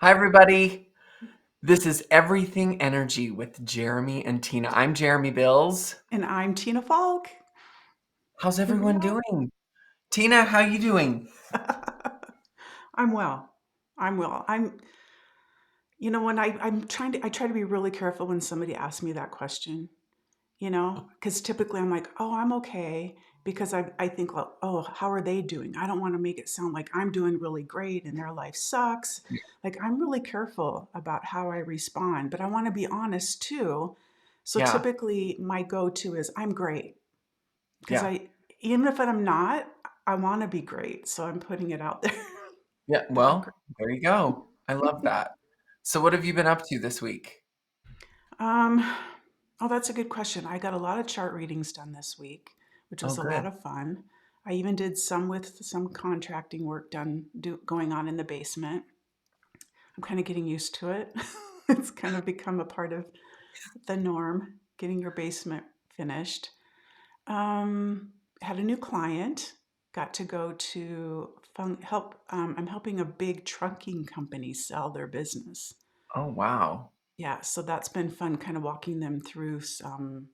Hi, everybody. This is Everything Energy with Jeremy and Tina. I'm Jeremy Bills. And I'm Tina Falk. How's Here we everyone are. doing? Tina, how you doing? I'm well. I'm well. When I try to be really careful when somebody asks me that question, because typically I'm like, oh, I'm okay. Because I think, well, oh, how are they doing? I don't want to make it sound like I'm doing really great and their life sucks. Like, I'm really careful about how I respond, but I want to be honest too. So Yeah, typically my go to is, I'm great. Because yeah, even if I'm not, I want to be great. So I'm putting it out there yeah. that I'm Well, there you go. I love great. that. So, what have you been up to this week? um, oh, that's a good question. I got a lot of chart readings done this week, which Oh, was a lot good. of fun. I even did some with some contracting work going on in the basement. I'm kind of getting used to it. It's kind of become a part of the norm, getting your basement finished. Had a new client. Got to go to help. I'm helping a big trucking company sell their business. Oh, wow. Yeah, so that's been fun, kind of walking them through some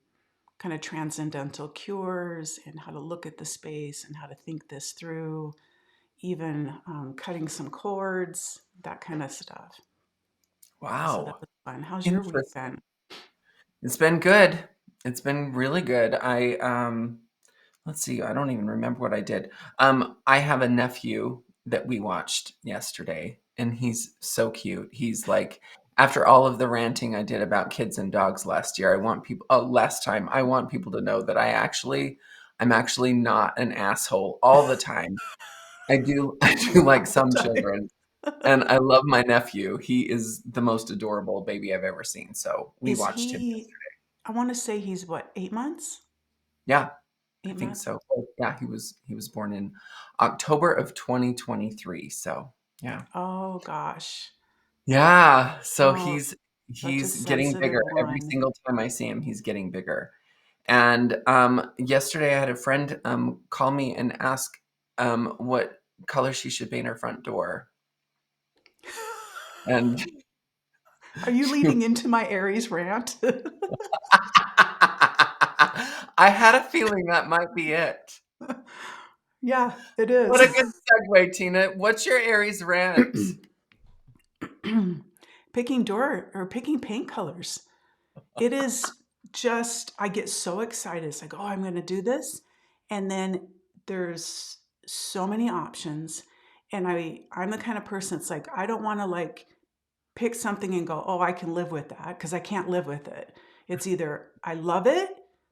kind of transcendental cures and how to look at the space and how to think this through, even cutting some cords, that kind of stuff. So that Wow. was fun. How's your week Interesting. been? It's been good. It's been really good. Let's see, I don't even remember what I did. I have a nephew that we watched yesterday, and he's so cute. He's like, after all of the ranting I did about kids and dogs last year, last time, I want people to know that I'm actually not an asshole all the time. I do like All the some time. children, and I love my nephew. He is the most adorable baby I've ever seen. So we Is watched him. he, I want to say he's what, 8 months? Yeah, I Eight think months? so. Oh, yeah, he was born in October of 2023, so yeah. Oh gosh. Yeah, so Oh, such a he's getting sensitive bigger. Every one. single time I see him, he's getting bigger. And, yesterday I had a friend, call me and ask, what color she should paint her front door, and Are you she leading into my Aries rant? I had a feeling that might be it. Yeah, it What is. a good segue, Tina. What's your Aries rant? Picking paint colors. It is just, I get so excited. It's like, oh, I'm going to do this. And then there's so many options. And I'm the kind of person that's like, I don't want to like pick something and go, oh, I can live with that because I can't live with it. It's either I love it,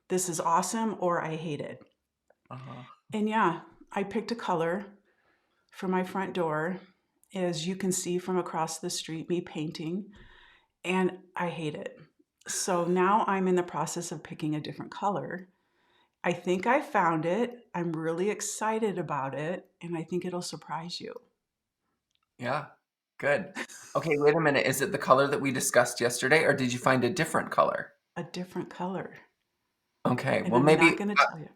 this is awesome, or I hate it. Uh-huh. And yeah, I picked a color for my front door, as you can see from across the street, me painting, and I hate it. So now I'm in the process of picking a different color. I think I found it. I'm really excited about it, and I think it'll surprise you. Yeah, good. Okay, wait a minute. Is it the color that we discussed yesterday, or did you find a different color? A different color. Okay, And well, I'm not maybe. going to tell you.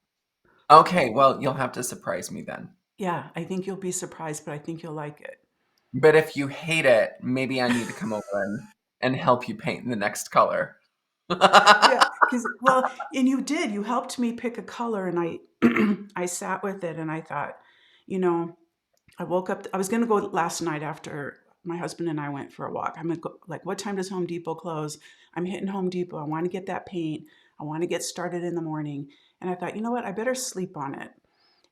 Okay, well, you'll have to surprise me then. Yeah, I think you'll be surprised, but I think you'll like it. But if you hate it, maybe I need to come over and help you paint the next color. Yeah, because well, and you did. You helped me pick a color, and I I sat with it, and I thought, you know, I woke up. I was going to go last night after my husband and I went for a walk. I'm gonna go, like, what time does Home Depot close? I'm hitting Home Depot. I want to get that paint. I want to get started in the morning. And I thought, you know what? I better sleep on it.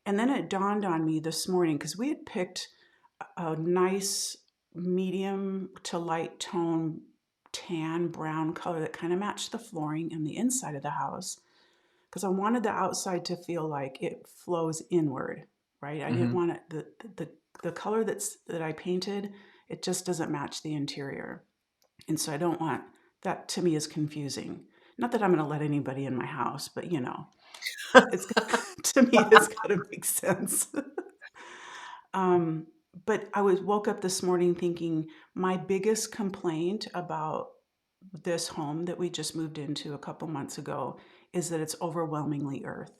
And then it dawned on me this morning because we had picked a nice medium to light tone tan brown color that kind of matched the flooring and the inside of the house because I wanted the outside to feel like it flows inward, right? I didn't Mhm. want it the color that I painted, it just doesn't match the interior. And so I don't want that. To me is confusing. Not that I'm going to let anybody in my house, but it's to me it's got to make sense. Um, but I was woke up this morning thinking my biggest complaint about this home that we just moved into a couple months ago is that it's overwhelmingly earth.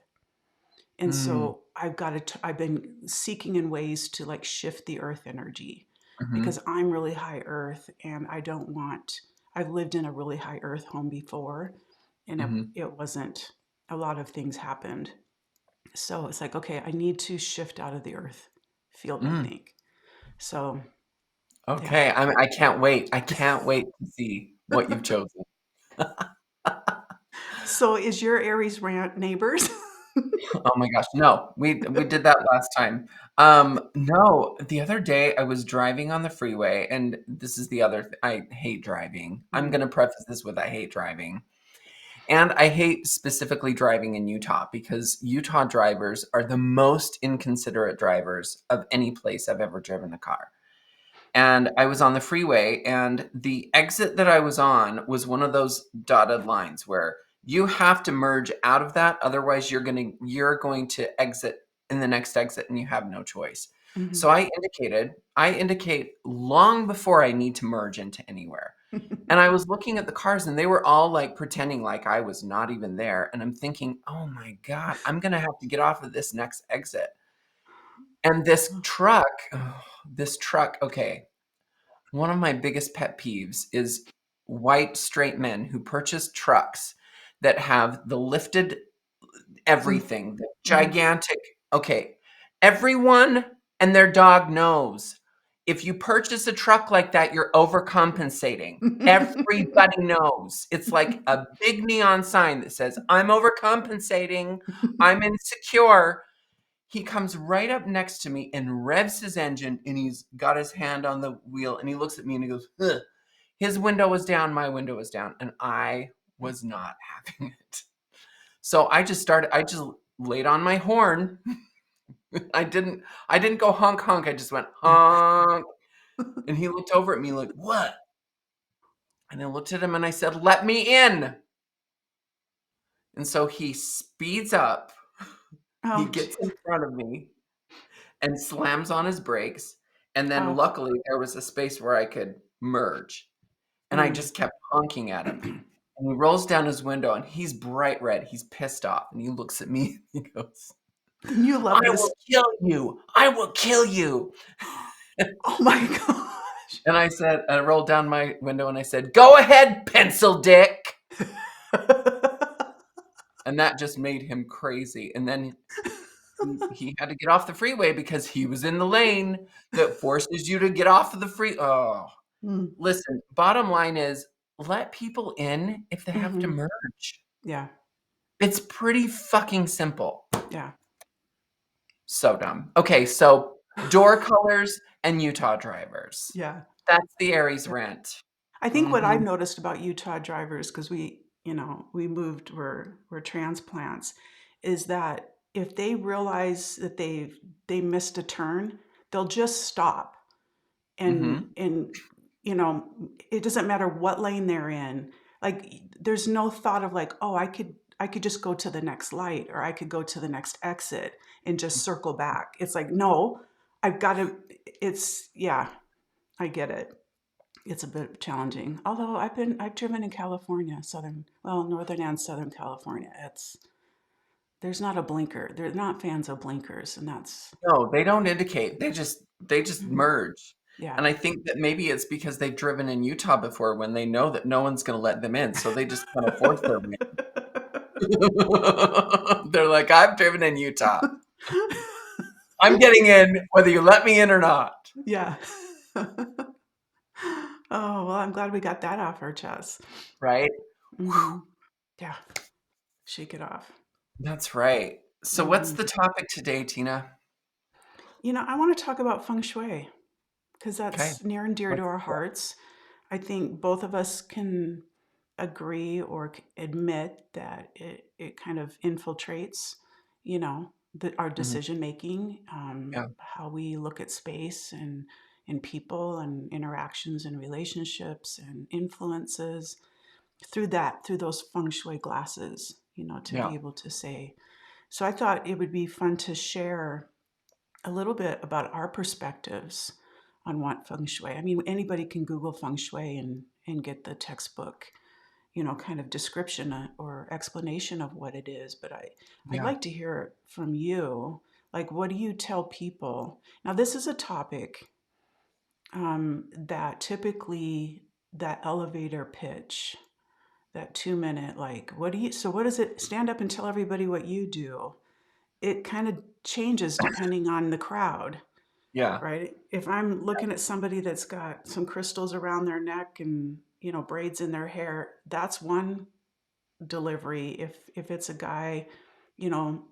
And Mm, so I've been seeking in ways to like shift the earth energy. Mhm. because I'm really high earth and I don't want, I've lived in a really high earth home before and Mhm. it wasn't, a lot of things happened. So it's like, okay, I need to shift out of the earth field, I Mm. think. So, yeah. Okay, I can't wait. I can't wait to see what you've chosen. So is your Aries rant neighbors? Oh my gosh, no, we did that last time. No, the other day I was driving on the freeway, and this is the other th I hate driving. I'm Mm, gonna preface this with I hate driving. And I hate specifically driving in Utah because Utah drivers are the most inconsiderate drivers of any place I've ever driven a car. And I was on the freeway, and the exit that I was on was one of those dotted lines where you have to merge out of that, otherwise you're going to exit in the next exit and you have no choice. So mhm. I indicate long before I need to merge into anywhere. And I was looking at the cars and they were all like pretending like I was not even there. And I'm thinking, oh my God, I'm going to have to get off of this next exit. And this truck, okay, one of my biggest pet peeves is white straight men who purchase trucks that have the lifted Mm, everything, the mhm. gigantic. Okay, everyone and their dog knows if you purchase a truck like that, you're overcompensating. Everybody knows. It's like a big neon sign that says, I'm overcompensating, I'm insecure. He comes right up next to me and revs his engine, and he's got his hand on the wheel, and he looks at me and he goes, "Ugh." His window was down, my window was down, and I was not having it. So I just laid on my horn. I didn't go honk honk. I just went Yeah. honk. And he looked over at me like, "What?" And I looked at him and I said, "Let me in." And so he speeds up. He Ouch. gets in front of me and slams on his brakes. And then Oh. luckily there was a space where I could merge. And I Mm. just kept honking at him. And he rolls down his window and he's bright red. He's pissed off. And he looks at me and he goes, You I love will this. kill you. I will kill you. Oh my gosh. And I rolled down my window and I said, Go ahead, pencil dick. And that just made him crazy. And then he had to get off the freeway because he was in the lane that forces you to get off of the free. Oh, Mm. listen, bottom line is let people in if they have to Mhm. merge. Yeah. It's pretty fucking simple. Yeah. So dumb. Okay, so door colors and Utah drivers. Yeah. That's the Aries Yeah. rent. I think what I've Mhm, noticed about Utah drivers, because we moved, we're transplants, is that if they realize that they missed a turn, they'll just stop. mhm. And it doesn't matter what lane they're in. Like there's no thought of like, oh, I could just go to the next light or I could go to the next exit and just circle back. It's like, no, I've got to, it's, yeah, I get it. It's a bit challenging. Although I've driven in California, northern and southern California. There's not a blinker. They're not fans of blinkers, and that's, No, they don't indicate. They just mhm, merge. yeah. And I think that maybe it's because they've driven in Utah before when they know that no one's gonna let them in, so they just kinda force their way. They're like, "I've driven in Utah. I'm getting in whether you let me in or not." Yeah. Oh, well, I'm glad we got that off our chest. Right? Mhm. Yeah, shake it off. That's right. So what's Mhm. the topic today, Tina? I wanna talk about feng shui because Okay, that's near and dear to let's our do it. hearts. I think both of us can agree or admit that it kind of infiltrates, our Mhm. decision making, Yeah, how we look at space and people and interactions and relationships and influences through those feng shui glasses, to yeah, be able to say. So I thought it would be fun to share a little bit about our perspectives on what feng shui. I mean, anybody can Google feng shui and get the textbook, kind of description or explanation of what it is. But I'd yeah. like to hear from you. Like, what do you tell people? Now, this is a topic that typically that elevator pitch, that 2 minute, like, what does it stand up and tell everybody what you do? It kind of changes depending on the crowd, Yeah. right? If I'm looking at somebody that's got some crystals around their neck and, braids in their hair, that's one delivery. If it's a guy,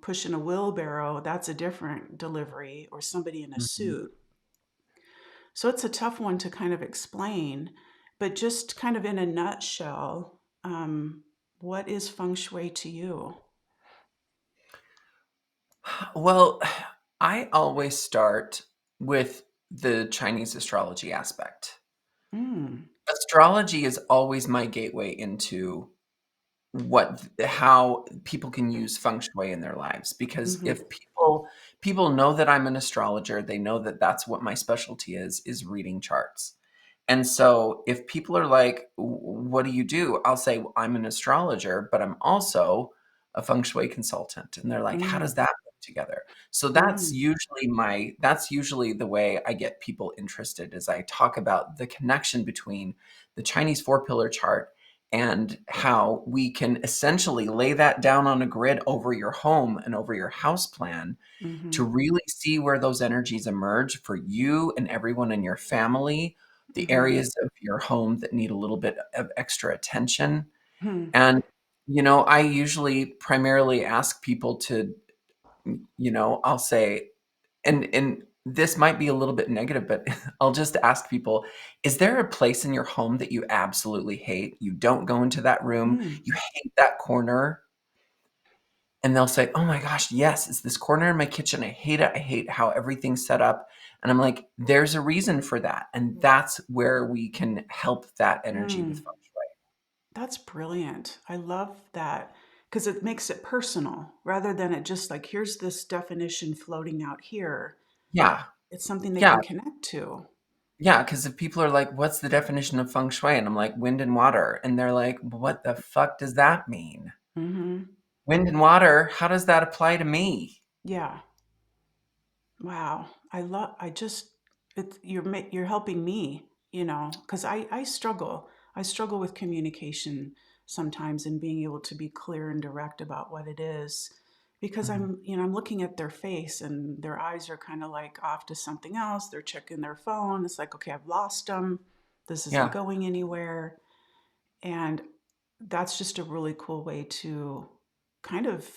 pushing a wheelbarrow, that's a different delivery, or somebody in a Mhm. suit. So it's a tough one to kind of explain, but just kind of in a nutshell, what is feng shui to you? Well, I always start with the Chinese astrology aspect. Mm, Astrology is always my gateway into how people can use feng shui in their lives, because mm-hmm, if people know that I'm an astrologer, they know that that's what my specialty is reading charts. And so if people are like, what do you do? I'll say, "Well, I'm an astrologer, but I'm also a feng shui consultant." And they're like, how does mm, that work together? So mm, that's usually the way I get people interested, is I talk about the connection between the Chinese four pillar chart and how we can essentially lay that down on a grid over your home and over your house plan mm-hmm, to really see where those energies emerge for you and everyone in your family, the mm-hmm, areas of your home that need a little bit of extra attention. hmm, And, I usually primarily ask people to, I'll say, and this might be a little bit negative, but I'll just ask people, is there a place in your home that you absolutely hate? You don't go into that room, mm, you hate that corner? And they'll say, "Oh my gosh, yes, it's this corner in my kitchen. I hate it. I hate how everything's set up." And I'm like, "There's a reason for that." And that's where we can help that energy with mm. feng shui. That's brilliant. I love that because it makes it personal rather than it just like, here's this definition floating out here. Yeah. It's something they Yeah. can connect to. Yeah. Because if people are like, "What's the definition of feng shui?" And I'm like, "Wind and water." And they're like, "What the fuck does that mean? Mm-hmm. Wind and water, how does that apply to me?" Yeah. Wow. I just, you're helping me, because I struggle. I struggle with communication sometimes and being able to be clear and direct about what it is because Mhm. I'm looking at their face and their eyes are kind of like off to something else. They're checking their phone. It's like, okay, I've lost them. This isn't Yeah. going anywhere. And that's just a really cool way to kind of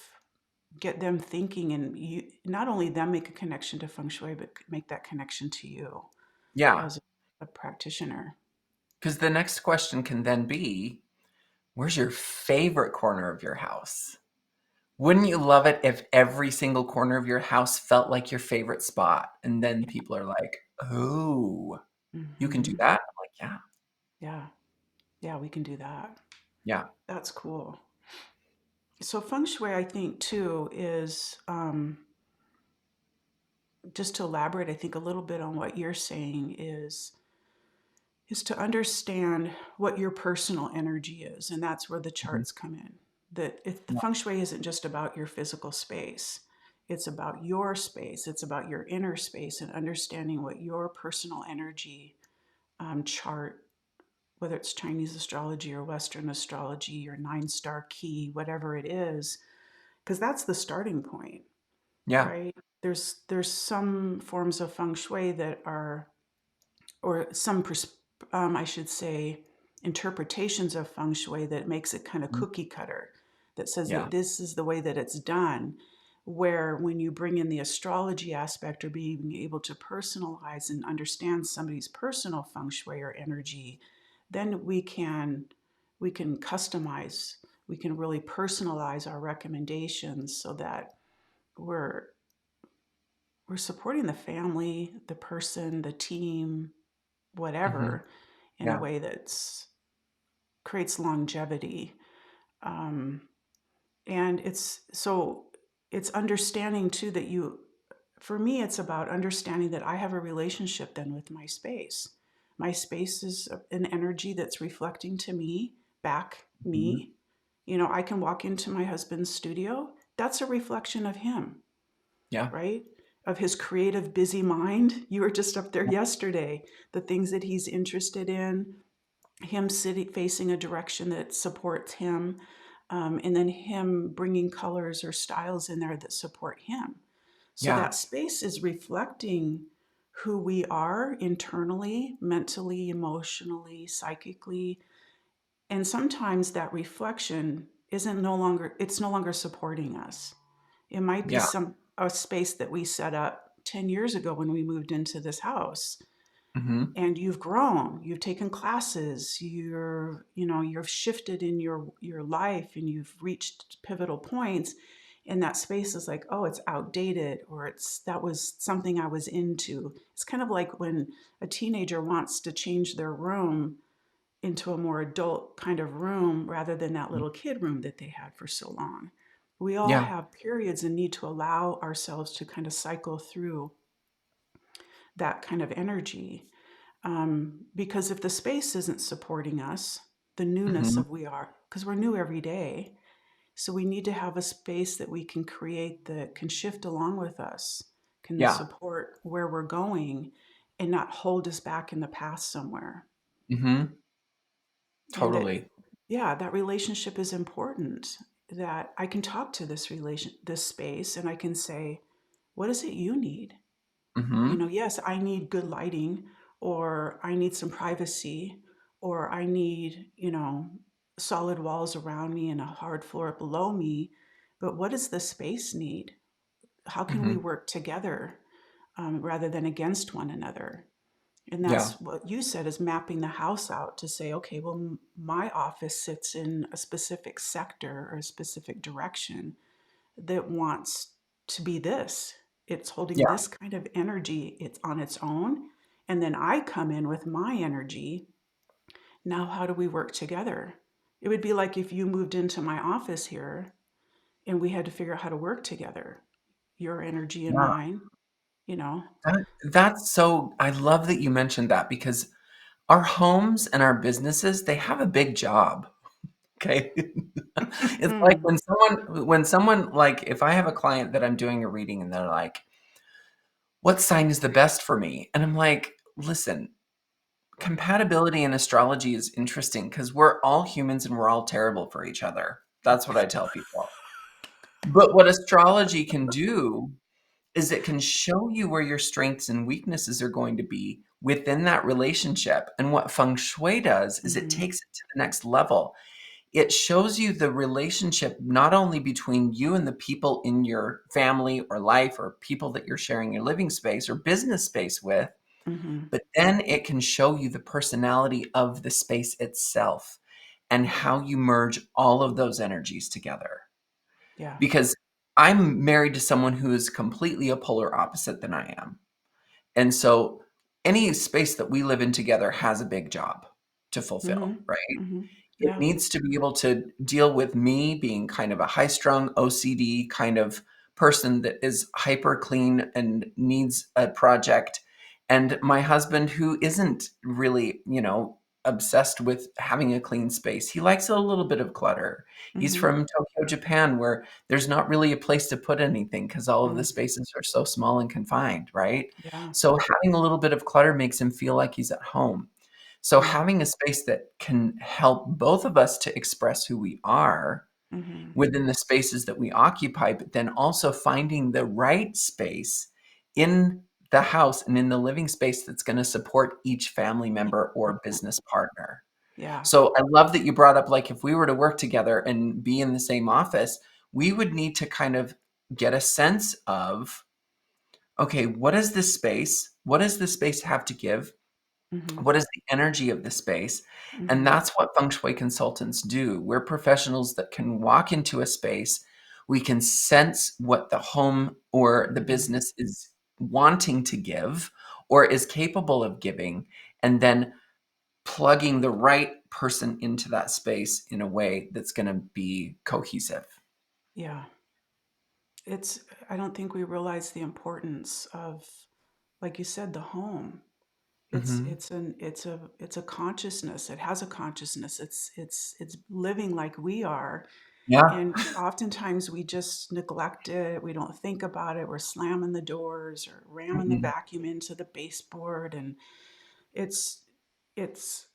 get them thinking, and you not only them make a connection to feng shui but make that connection to you Yeah. as a practitioner. Because the next question can then be, where's your favorite corner of your house? Wouldn't you love it if every single corner of your house felt like your favorite spot? And then people are like, "Oh, you can do Hmm. that?" I'm like, "Yeah, Yeah, yeah, we can do that. yeah, That's cool. So feng shui, I think too, is just to elaborate, I think a little bit on what you're saying is to understand what your personal energy is, and that's where the mhm, charts come in. That if the yeah, feng shui isn't just about your physical space, it's about your space, it's about your inner space, and understanding what your personal energy chart, whether it's Chinese astrology or Western astrology or 9 star key, whatever it is, because that's the starting point, yeah, right? There's some forms of feng shui that are, or some I should say, interpretations of feng shui that makes it kind of mhm, cookie cutter, that says yeah, that this is the way that it's done. Where when you bring in the astrology aspect or being able to personalize and understand somebody's personal feng shui or energy, then we can customize, we can really personalize our recommendations so that we're we're supporting the family, the person, the team, mhm, whatever, in a yeah, way that's creates longevity. Um, and it's understanding too that for me, it's about understanding that I have a relationship then with my space. My space is an energy that's reflecting to me, back mhm, me. I can walk into my husband's studio. That's a reflection of him, yeah, right? of his creative, busy mind. You were just up there yesterday. The things that he's interested in, him sitting facing a direction that supports him, and then him bringing colors or styles in there that support him. So Yeah. that space is reflecting who we are internally, mentally, emotionally, psychically. And sometimes that reflection isn't no longer it's no longer supporting us. It might be Yeah. some a space that we set up 10 years ago when we moved into this house, Mhm. and you've grown, you've taken classes, you've shifted in your life, and you've reached pivotal points, and that space is like, oh, it's outdated, or it's that was something I was into. It's kind of like when a teenager wants to change their room into a more adult kind of room rather than that Mm. little kid room that they had for so long. We all Yeah. have periods and need to allow ourselves to kind of cycle through that kind of energy. Because if the space isn't supporting us, the newness Mhm. of we are, because we're new every day. So we need to have a space that we can create that can shift along with us, can Yeah. support where we're going and not hold us back in the past somewhere. Mhm. And that, Totally. yeah, that relationship is important. That I can talk to this space, and I can say, what is it you need? Mhm. Yes, I need good lighting, or I need some privacy, or I need, solid walls around me and a hard floor below me. But what does the space need? How can we Mhm. work together, rather than against one another? And Yeah. that's what you said, is mapping the house out to say, okay, well, my office sits in a specific sector or a specific direction that wants to be this. It's holding Yeah. this kind of energy. It's on its own. And then I come in with my energy. Now, how do we work together? It would be like if you moved into my office here and we had to figure out how to work together, your energy and Yeah. mine, you know. That's so I love that you mentioned that because our homes and our businesses, they have a big job, okay? It's like when someone like, if I have a client that I'm doing a reading and they're like, "What sign is the best for me?" And I'm like, "Listen, compatibility in astrology is interesting because we're all humans and we're all terrible for each other." That's what I tell people. But what astrology can do is it can show you where your strengths and weaknesses are going to be within that relationship. And what Feng Shui does is it Hmm. takes it to the next level. It shows you the relationship not only between you and the people in your family or life or people that you're sharing your living space or business space with, Hmm. but then it can show you the personality of the space itself and how you merge all of those energies together. Yeah. Because I'm married to someone who is completely a polar opposite than I am. And so any space that we live in together has a big job to Hmm. fulfill, right? Hmm. It Yeah. needs to be able to deal with me being kind of a high-strung OCD kind of person that is hyper clean and needs a project, and my husband who isn't really, obsessed with having a clean space. He likes a little bit of clutter. He's Hmm. from Tokyo, Japan, where there's not really a place to put anything because all of the Mm. spaces are so small and confined, right? Yeah. So having a little bit of clutter makes him feel like he's at home. So Mm. having a space that can help both of us to express who we are Hmm. within the spaces that we occupy, but then also finding the right space in the house and in the living space that's going to support each family member or business partner. Yeah. So I love that you brought up, like, if we were to work together and be in the same office, we would need to kind of get a sense of, okay, what is this space? What does this space have to give? Hmm. What is the energy of the space? And Hmm. that's what feng shui consultants do. We're professionals that can walk into a space. We can sense what the home or the Hmm. business is wanting to give or is capable of giving, and then plugging the right person into that space in a way that's going to be cohesive. Yeah. It's, I don't think we realize the importance of, like you said, the home. Mhm. It's a consciousness. It has a consciousness. It's living like we are. Yeah. And oftentimes we just neglect it. We don't think about it. We're slamming the doors or ramming the Mhm. vacuum into the baseboard. And it's, it's,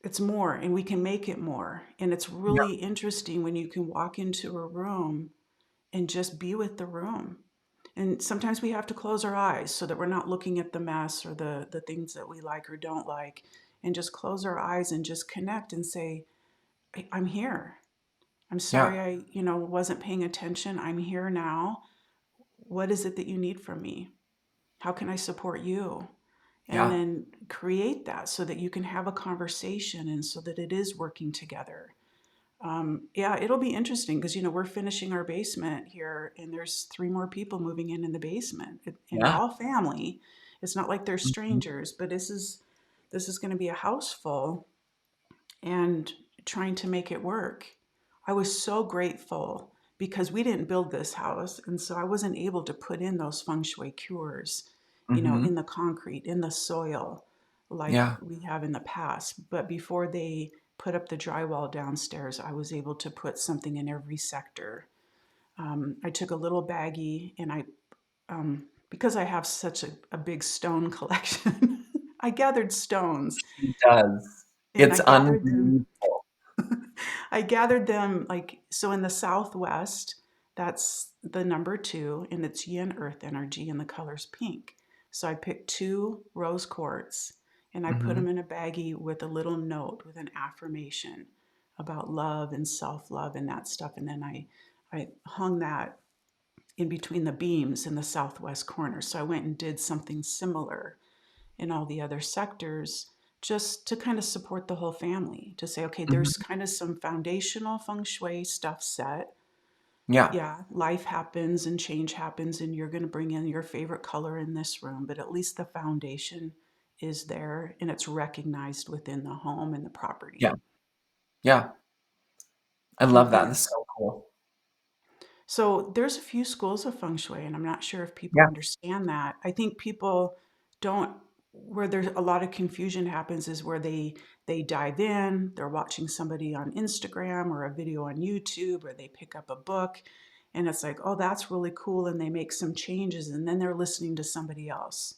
it's more, and we can make it more. And it's Yeah. really interesting when you can walk into a room and just be with the room. And sometimes we have to close our eyes so that we're not looking at the mess or the things that we like or don't like, and just close our eyes and just connect and say, I'm here. I'm Yeah. sorry wasn't paying attention. I'm here now. What is it that you need from me? How can I support you? And Yeah. then create that so that you can have a conversation and so that it is working together. Yeah, it'll be interesting because we're finishing our basement here, and there's three more people moving in the basement, and they're Yeah. all family. It's not like they're Mhm. strangers, but this is going to be a house full, and trying to make it work. I was so grateful because we didn't build this house, and so I wasn't able to put in those feng shui cures, in Mhm. the concrete, in the soil, like Yeah. we have in the past. But before they put up the drywall downstairs, I was able to put something in every sector. I took a little baggie and because I have such a big stone collection, I gathered stones She does. and I It's gathered them unbelievable. I gathered them so in the Southwest, that's the number two, and it's yin earth energy, and the color's pink. So I picked two rose quartz and I put them Mhm. in a baggie with a little note with an affirmation about love and self love and that stuff. And then I hung that in between the beams in the southwest corner. So I went and did something similar in all the other sectors just to kind of support the whole family to say, okay, there's Mhm. kind of some foundational feng shui stuff set. Yeah. Yeah, life happens and change happens, and you're going to bring in your favorite color in this room, but at least the foundation is there and it's recognized within the home and the Yeah. property. Yeah. I And, love and that. That's it's so cool. So there's a few schools of feng shui, and I'm not sure if people Yeah. understand that. I think people don't. Where there's a lot of confusion happens is where they dive in, they're watching somebody on Instagram or a video on YouTube, or they pick up a book, and it's like, oh, that's really cool, and they make some changes, and then they're listening to somebody else,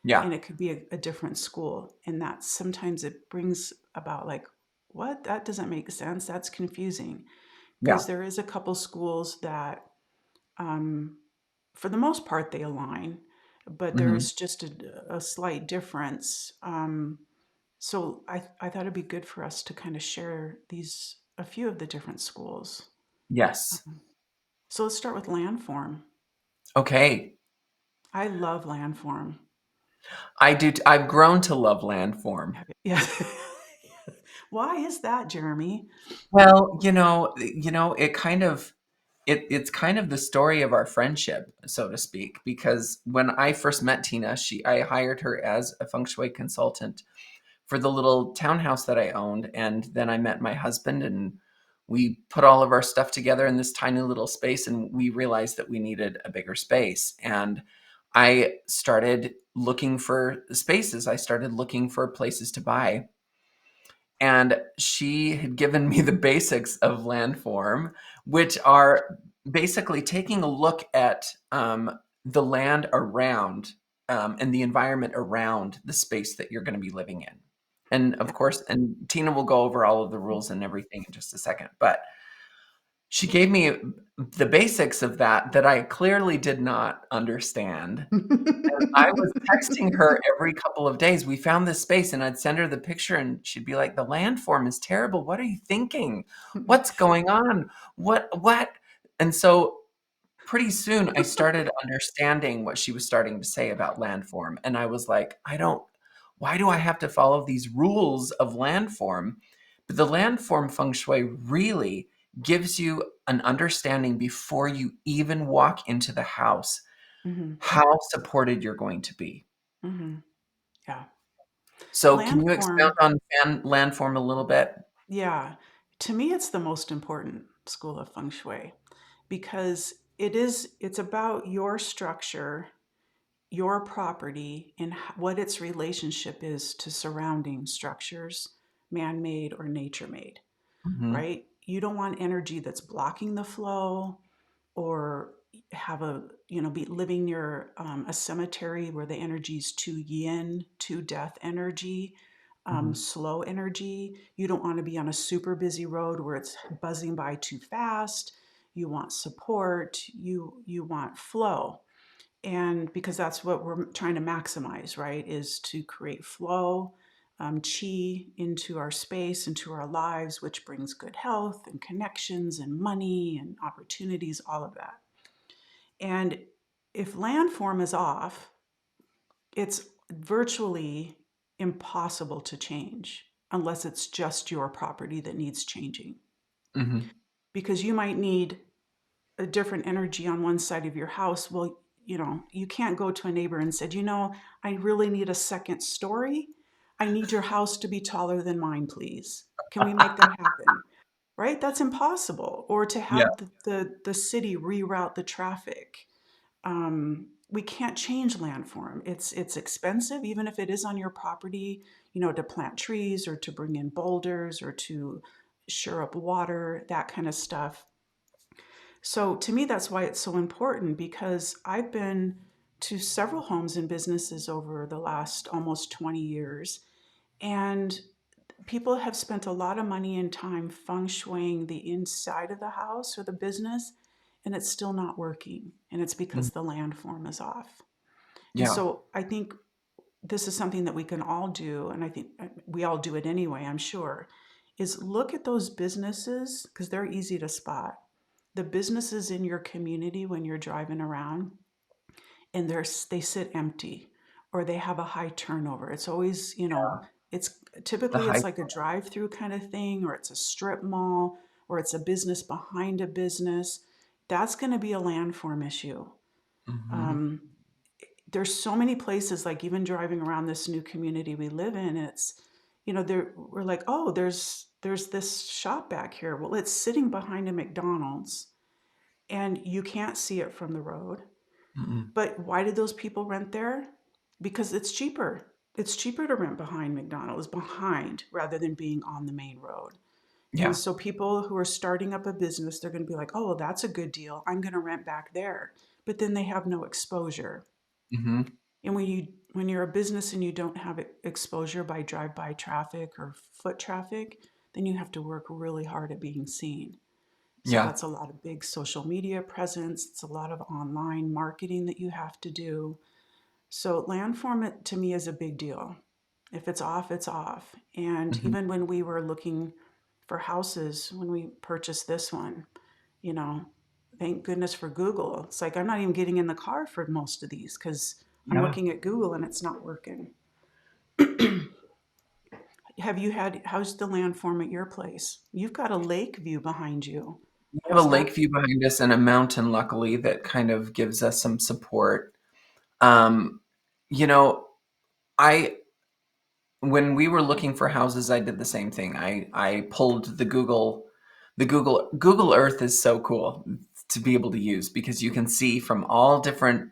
Yeah. and it could be a different school, and that sometimes it brings about like, what? That doesn't make sense. That's confusing because Yeah. there is a couple schools that um, for the most part, they align, but Mhm. there's just a slight difference. So I thought it'd be good for us to kind of share a few of the different schools. Yes. Um, so let's start with landform. Okay. I love landform. I do I've grown to love landform. Yeah. Why is that, Jeremy? Well, it kind of it's kind of the story of our friendship, so to speak, because when I first met Tina, I hired her as a feng shui consultant for the little townhouse that I owned, and then I met my husband and we put all of our stuff together in this tiny little space and we realized that we needed a bigger space. And I started looking for spaces. I started looking for places to buy. And she had given me the basics of landform, which are basically taking a look at the land around and the environment around the space that you're going to be living in. And of Yeah. course, and Tina will go over all of the rules and everything in just a second. But she gave me the basics of that I clearly did not understand. I was texting her every couple of days. We found this space, and I'd send her the picture, and she'd be like, "The landform is terrible. What are you thinking? What's going on? What?" And so pretty soon, I started understanding what she was starting to say about landform, and I was like, "I don't. Why do I have to follow these rules of landform?" But the landform feng shui really gives you an understanding before you even walk into the house Hmm. how supported you're going to be. Hmm. Yeah. So can you expound Landform. on landform a little bit? Yeah. To me, it's the most important school of feng shui because it's about your structure, your property, and what its relationship is to surrounding structures, man-made or nature-made, Mhm. right? you don't want energy that's blocking the flow, or have a, be living near a cemetery where the energy is too yin, too death energy, Hmm. slow energy. You don't want to be on a super busy road where it's buzzing by too fast. You want support. You want flow. And because that's what we're trying to maximize, right, is to create flow, chi into our space, into our lives, which brings good health and connections and money and opportunities, all of that. And if landform is off, it's virtually impossible to change unless it's just your property that needs changing. Hmm. Because you might need a different energy on one side of your house. Well, you can't go to a neighbor and said, I really need a second story. I need your house to be taller than mine, please. Can we make that happen? Right? That's impossible. Or to Yeah. have the city reroute the traffic. We can't change landform. It's expensive, even if it is on your property, to plant trees or to bring in boulders or to shore up water, that kind of stuff. So to me, that's why it's so important, because I've been to several homes and businesses over the last almost 20 years. And people have spent a lot of money and time feng shuiing the inside of the house or the business, and it's still not working. And it's Mhm. because the landform is off. And Yeah. so I think this is something that we can all do. And I think we all do it anyway, I'm sure, is look at those businesses, because they're easy to spot. The businesses in your community when you're driving around, and they sit empty, or they have a high turnover. It's always, it's The typically high. it's like a drive-through kind of thing, or it's a strip mall, or it's a business behind a business. That's going to be a landform issue. Hmm. Um, there's so many places, like even driving around this new community we live in, it's, there we're like, oh, there's this shop back here. Well, it's sitting behind a McDonald's, and you can't see it from the road. Hmm. But why did those people rent there? Because it's cheaper. It's cheaper to rent behind McDonald's, behind, rather than being on the main road. And Yeah. so people who are starting up a business, they're going to be like, oh, well, that's a good deal. I'm going to rent back there. But then they have no exposure. Hmm. And when you're a business and you don't have exposure by drive-by traffic or foot traffic, then you have to work really hard at being seen. So Yeah. that's a lot of big social media presence. It's a lot of online marketing that you have to do. So landform to me is a big deal. If it's off, it's off. And Hmm. even when we were looking for houses, when we purchased this one, you know, thank goodness for Google. It's like I'm not even getting in the car for most of these because I'm Yeah. looking at Google and it's not working. How's the landform at your place? You've got a lake view behind you. We have a How's lake that? view behind us and a mountain, luckily, that kind of gives us some support. Um, you know, I when we were looking for houses, I did the same thing. I pulled Google Earth is so cool to be able to use because you can see from all different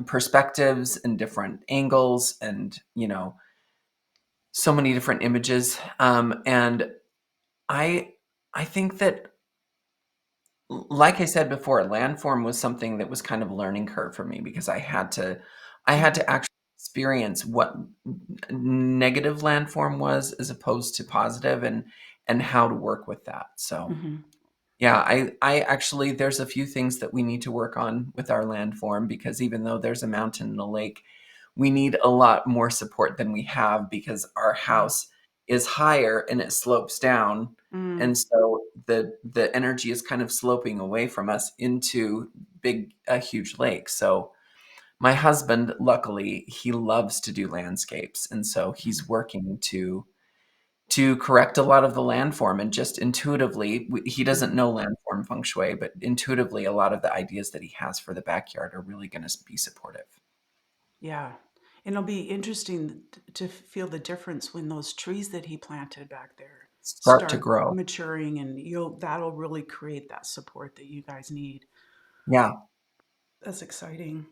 perspectives and different angles, and so many different images. And I I think that, like I said before, landform was something that was kind of a learning curve for me because I had to Mm-hmm. actually experience what negative landform was as opposed to positive, and how to work with that. So Mm-hmm. yeah, I actually, there's a few things that we need to work on with our landform, because even though there's a mountain and a lake, we need a lot more support than we have because our Yeah. house is higher and it slopes down. Mm. And so the energy is kind of sloping away from us into a huge lake. So my husband, luckily, he loves to do landscapes, and so he's working to correct a lot of the landform, and just intuitively, he doesn't Mm. know landform feng shui, but intuitively, a lot of the ideas that he has for the backyard are really going to be supportive. Yeah. And it'll be interesting to feel the difference when those trees that he planted back there Start to start grow. maturing, and that'll really create that support that you guys need. Yeah. That's exciting.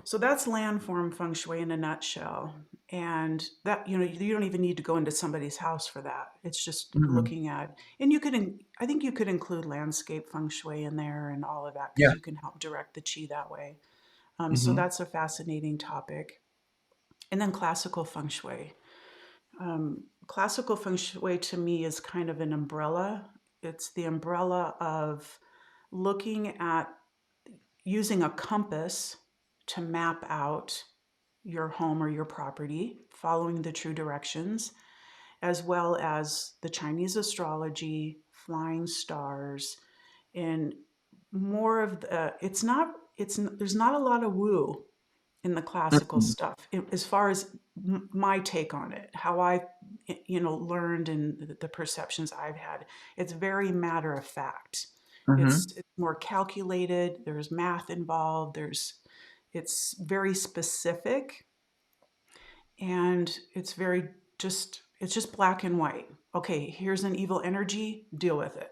So that's landform feng shui in a nutshell. And that, you don't even need to go into somebody's house for that. It's just Mhm. looking at, and I think you could include landscape feng shui in there and all of that Yeah. because you can help direct the chi that way. So Mhm. that's a fascinating topic. And then classical feng shui. Classical feng shui to me is kind of an umbrella. It's the umbrella of looking at using a compass to map out your home or your property, following the true directions, as well as the Chinese astrology, flying stars, and more of the, there's not a lot of woo in the classical Mhm. stuff as far as my take on it, how I learned and the perceptions I've had. It's very matter of fact. Mhm. It's more calculated, there's math involved, it's very specific, and it's just black and white. Okay, here's an evil energy, deal with it.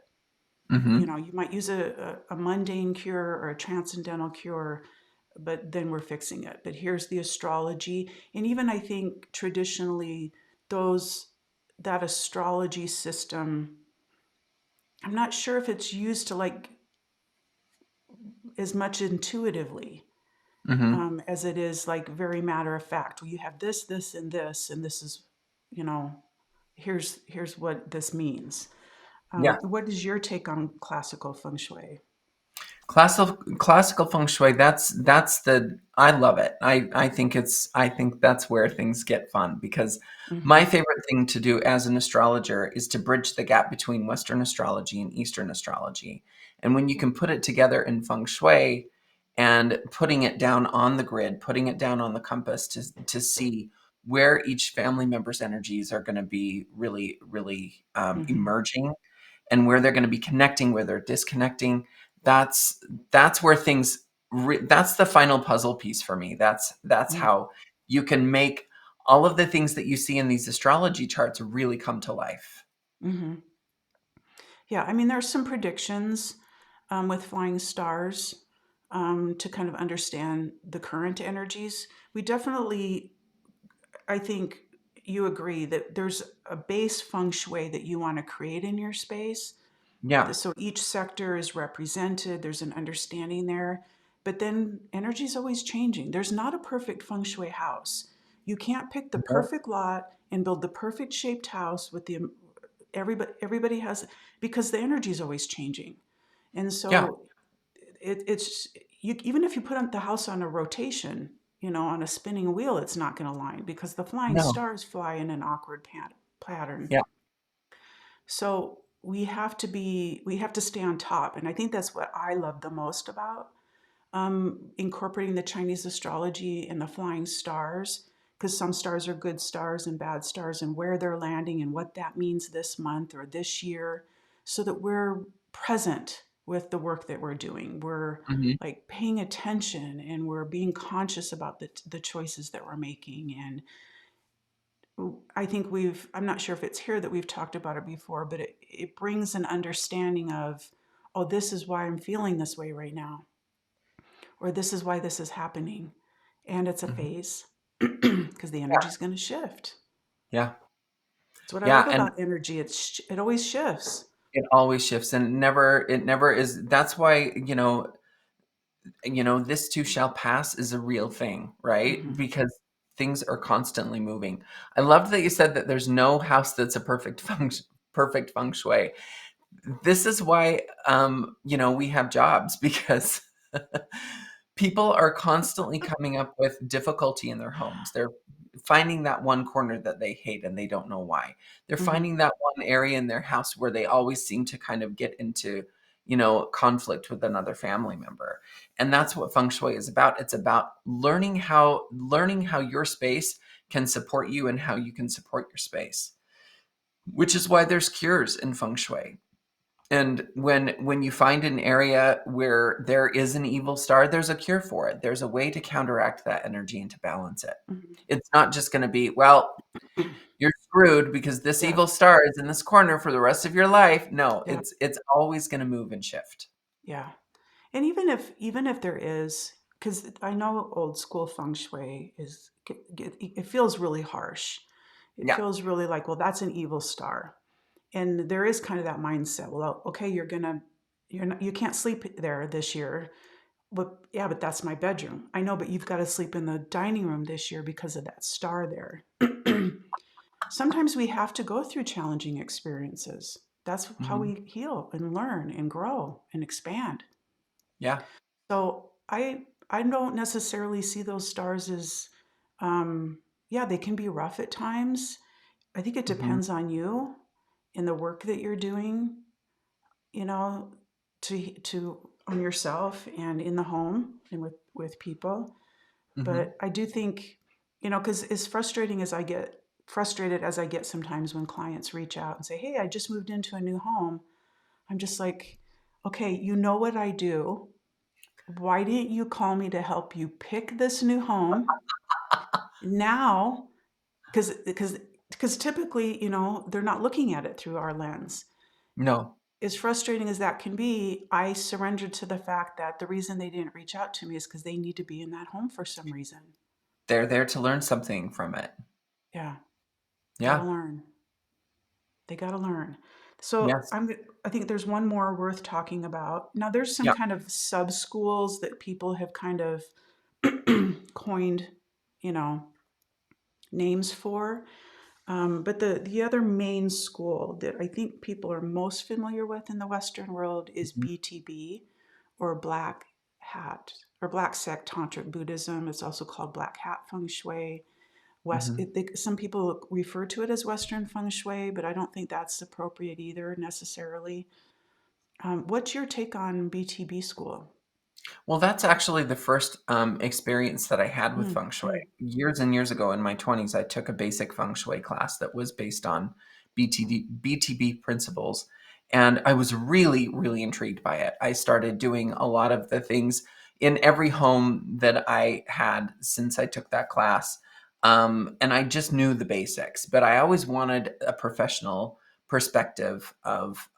Mhm. You might use a mundane cure or a transcendental cure, but then we're fixing it. But here's the astrology. And even I think traditionally, those that astrology system, I'm not sure if it's used to like as much intuitively Mhm. as it is like very matter of fact. Well, you have and this is, you know, here's what this means. Yeah. What is your take on classical feng shui? Classical feng shui, that's the I love it. I think that's where things get fun because Hmm. my favorite thing to do as an astrologer is to bridge the gap between Western astrology and Eastern astrology. And when you can put it together in feng shui and putting it down on the grid, putting it down on the compass to see where each family member's energies are going to be really, really Hmm. emerging and where they're going to be connecting, where they're disconnecting. That's where that's the final puzzle piece for me. That's how you can make all of the things that you see in these astrology charts really come to life. Hmm. Yeah, I mean, there's some predictions with flying stars to kind of understand the current energies. We definitely, I think you agree that there's a base feng shui that you want to create in your space. Yeah. So each sector is represented, there's an understanding there. But then energy is always changing. There's not a perfect feng shui house. You can't pick the No. perfect lot and build the perfect shaped house with the everybody has, because the energy is always changing. And Yeah. so it's you, even if you put the house on a rotation, on a spinning wheel, it's not going to line because the flying No. stars fly in an awkward pattern. Yeah. So we have to stay on top, and I think that's what I love the most about incorporating the Chinese astrology and the flying stars, because some stars are good stars and bad stars, and where they're landing and what that means this month or this year, so that we're present with the work that we're doing. We're Mhm. like paying attention and we're being conscious about the choices that we're making. And I think I'm not sure if it's here that we've talked about it before, but it brings an understanding of, oh, this is why I'm feeling this way right now, or this is why this is happening. And it's a Mhm. phase because the energy Yeah. is going to shift. Yeah. It's what I Yeah. love And about energy. It always shifts. it always shifts and it never is. That's why, this too shall pass is a real thing, right? Hmm. Because things are constantly moving. I loved that you said that there's no house that's a perfect feng shui. This is why we have jobs because people are constantly coming up with difficulty in their homes. They're finding that one corner that they hate and they don't know why. They're Hmm. finding that one area in their house where they always seem to kind of get into conflict with another family member. And that's what feng shui is about. It's about learning how your space can support you and how you can support your space, which is why there's cures in feng shui. And when you find an area where there is an evil star, there's a cure for it. There's a way to counteract that energy and to balance it. Hmm. It's not just going to be, well, you're screwed because this Yeah. evil star is in this corner for the rest of your life. No, Yeah. it's always going to move and shift. Yeah. And even if there is because I know old school feng shui it feels really harsh. It Yeah. feels really like, well, that's an evil star. And there is kind of that mindset. Well, okay, you can't sleep there this year. But yeah, but that's my bedroom. I know, but you've got to sleep in the dining room this year because of that star there. Sometimes we have to go through challenging experiences. That's how Hmm. we heal and learn and grow and expand. Yeah. So I don't necessarily see those stars as yeah, they can be rough at times. I think it Hmm. depends on you and the work that you're doing, you know, to on yourself and in the home and with people. Hmm. But I do think, because as frustrated as I get sometimes when clients reach out and say, "Hey, I just moved into a new home." I'm just like, "Okay, you know what I do. Why didn't you call me to help you pick this new home now?" Because typically, they're not looking at it through our lens. No, As frustrating as that can be, I surrendered to the fact that the reason they didn't reach out to me is because they need to be in that home for some reason. they're there to learn something from it. Yeah, gotta Yeah. learn. They gotta learn. So Yes. I think there's one more worth talking about. Now there's some Yeah. kind of sub schools that people have kind of coined, you know, names for. But the other main school that I think people are most familiar with in the Western world is Mhm. BTB, or Black Hat, or Black Sect Tantric Buddhism. It's also called Black Hat Feng Shui. Mhm. Some people refer to it as Western Feng Shui, but I don't think that's appropriate either necessarily. What's your take on BTB school? Well, that's actually the first experience that I had with Mm, feng shui. mm, Years and years ago in my 20s, I took a basic feng shui class that was based on BTB principles. And I was really, really intrigued by it. I started doing a lot of the things in every home that I had since I took that class. And I just knew the basics, but I always wanted a professional perspective of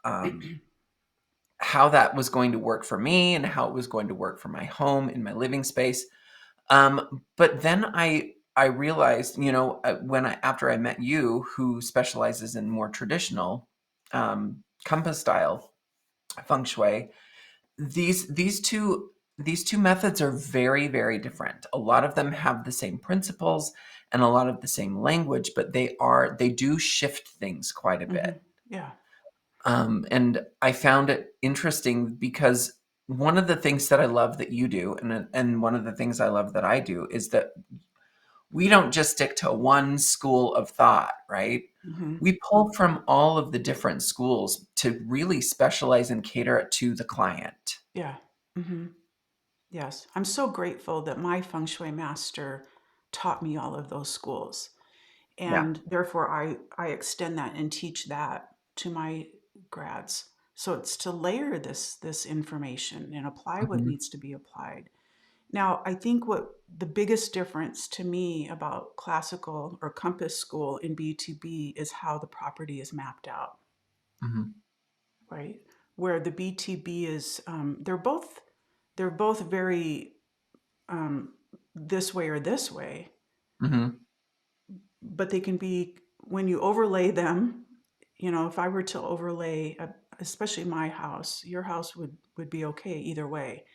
how that was going to work for me and how it was going to work for my home in my living space. But then I realized, when after I met you, who specializes in more traditional compass style feng shui, these two methods are very, very different. A lot of them have the same principles and a lot of the same language, but they do shift things quite a bit. hmm. Yeah. And I found it interesting because one of the things that I love that you do, and one of the things I love that I do, is that we don't just stick to one school of thought, right? Hmm. We pull from all of the different schools to really specialize and cater it to the client. Yeah. Hmm. Yes. I'm so grateful that my feng shui master taught me all of those schools. Yeah. And therefore, I extend that and teach that to my grads. So it's to layer this information and apply what Mhm. needs to be applied. Now, I think what the biggest difference to me about classical or compass school in B2B is how the property is mapped out, Mhm. right? Where the BTB is, they're both very um, this way or this way, Mhm. but they can be when you overlay them. If I were to overlay, especially my house, your house would be okay either way,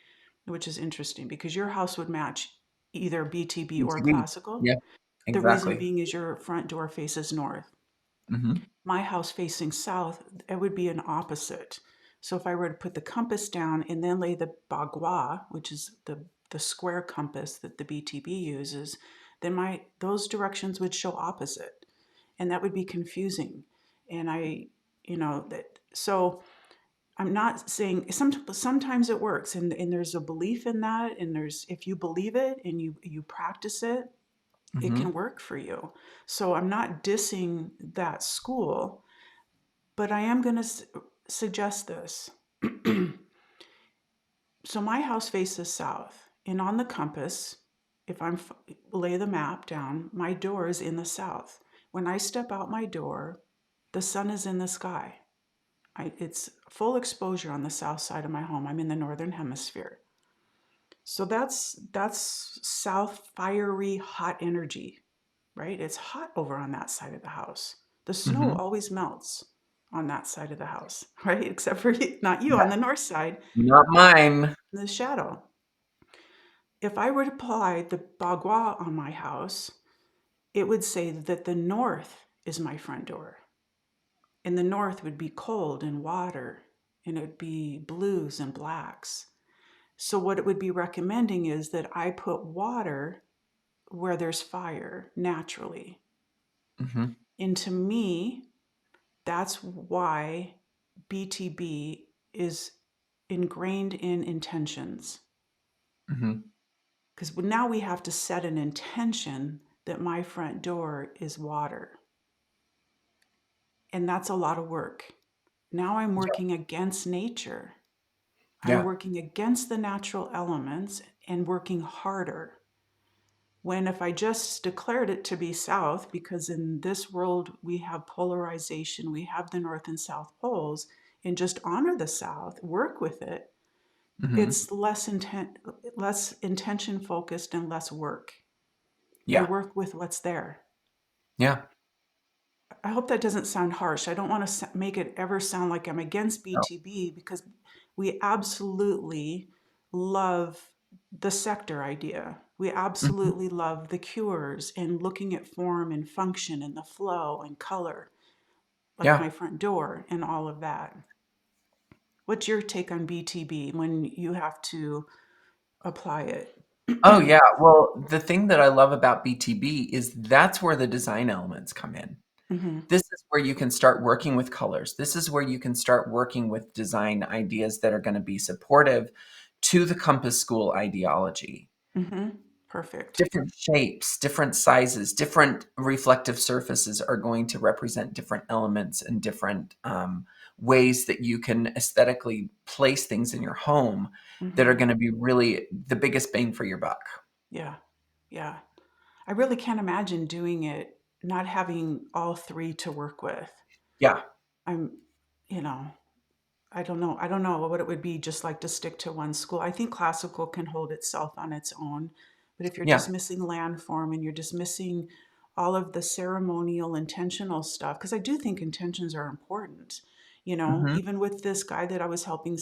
which is interesting because your house would match either BTB or B2B. classical. Yeah, The reason exactly. being is your front door faces north. Mhm. My house facing south, it would be an opposite. So if I were to put the compass down and then lay the bagua, which is the square compass that the BTB uses, then my those directions would show opposite, and that would be confusing. And that so I'm not saying sometimes it works, and there's a belief in that, and there's if you believe it and you practice it, it can Mhm. work for you. So I'm not dissing that school, but I am going to suggest this. So my house faces south, and on the compass, if I'm lay the map down, my door is in the south. When I step out my door, the sun is in the sky. It's full exposure on the south side of my home. I'm in the northern hemisphere. So that's south fiery hot energy, right? It's hot over on that side of the house. The snow Mhm. always melts on that side of the house, right? Except for not you on Yeah. the north side, Not mine. in the shadow. If I were to apply the bagua on my house, it would say that the north is my front door. And the north would be cold and water, and it would be blues and blacks. So, what it would be recommending is that I put water where there's fire naturally. Mhm. And to me, that's why BTB is ingrained in intentions. Mhm. Because now we have to set an intention that my front door is water. And that's a lot of work. Now I'm working against nature. I'm Yeah. working against the natural elements and working harder. When if I just declared it to be south, because in this world we have polarization, we have the north and south poles, and just honor the south, work with it, Mhm. it's less intention focused and less work. I Yeah. work with what's there. Yeah. I hope that doesn't sound harsh. I don't want to make it ever sound like I'm against No. BTB because we absolutely love the sector idea. We Mhm. absolutely love the cures and looking at form and function and the flow and color, like my Yeah. front door and all of that. What's your take on BTB when you have to apply it? Oh, yeah. Well, the thing that I love about BTB is that's where the design elements come in. Mm-hmm. This is where you can start working with colors. This is where you can start working with design ideas that are gonna be supportive to the Compass School ideology. Mm-hmm. Perfect. Different shapes, different sizes, different reflective surfaces are going to represent different elements and different, ways that you can aesthetically place things in your home that are Mm-hmm. gonna be really the biggest bang for your buck. Yeah. Yeah. I really can't imagine doing it not having all three to work with. Yeah, I'm, you know, I don't know. I don't know what it would be just like to stick to one school. I think classical can hold itself on its own. But if you're yeah, just missing landform and you're just missing all of the ceremonial, intentional stuff, because I do think intentions are important. mhm, Even with this guy that I was helping